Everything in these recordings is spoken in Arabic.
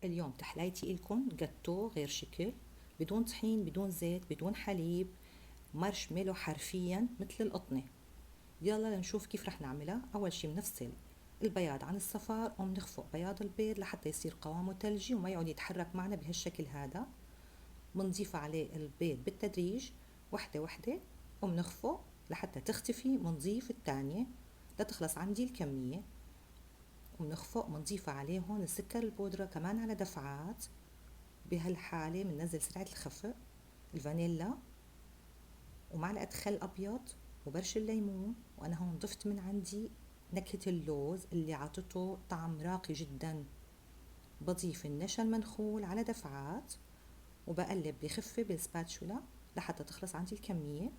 اليوم تحلايتي إلكن جاتو غير شكل، بدون طحين، بدون زيت، بدون حليب، مارشميلو حرفيا مثل القطنة. يلا لنشوف كيف رح نعملها. أول شي بنفصل البياض عن الصفار وبنخفق بياض البيض لحتى يصير قوامه ثلجي وما يقعد يتحرك معنا بهالشكل هذا. بنضيف عليه البيض بالتدريج وحدة وحدة وبنخفق لحتى تختفي. بنضيف الثانية لتخلص عندي الكمية وبنخفق. بنضيف عليهم السكر البودرة كمان على دفعات. بهالحالة بننزل سرعة الخفق، الفانيلا ومعلقة خل أبيض وبرش الليمون. وأنا هون ضفت من عندي نكهة اللوز اللي عطته طعم راقي جدا. بضيف النشا المنخول على دفعات وبقلب بخفة بالسباتشولا لحتى تخلص عندي الكمية.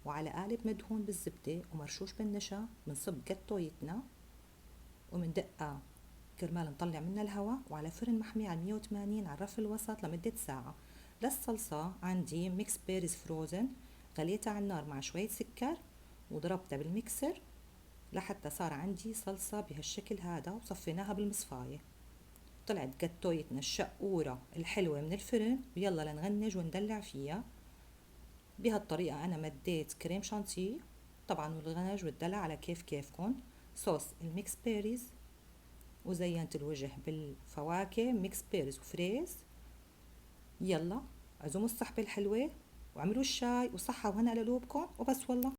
وعلى قالب مدهون بالزبدة ومرشوش بالنشا بنصب جاتويتنا ومندقها كرمال نطلع منها الهواء، وعلى فرن محمي على 180 على الرف الوسط لمدة ساعة. للصلصة عندي ميكس بيريز فروزن، غليتها على النار مع شوية سكر وضربتها بالميكسر لحتى صار عندي صلصة بهالشكل هذا وصفيناها بالمصفاية. طلعت جاتويتنا الشقورة الحلوة من الفرن، ويلا لنغنج وندلع فيها. بهالطريقة أنا مديت كريم شانتيه طبعا، والغنج والدلع على كيفكم. صوص الميكس بيريز وزينت الوجه بالفواكه ميكس بيرز وفريز. يلا عزموا الصحبة الحلوة واعملوا الشاي وصحة وهنا لقلوبكم وبس والله.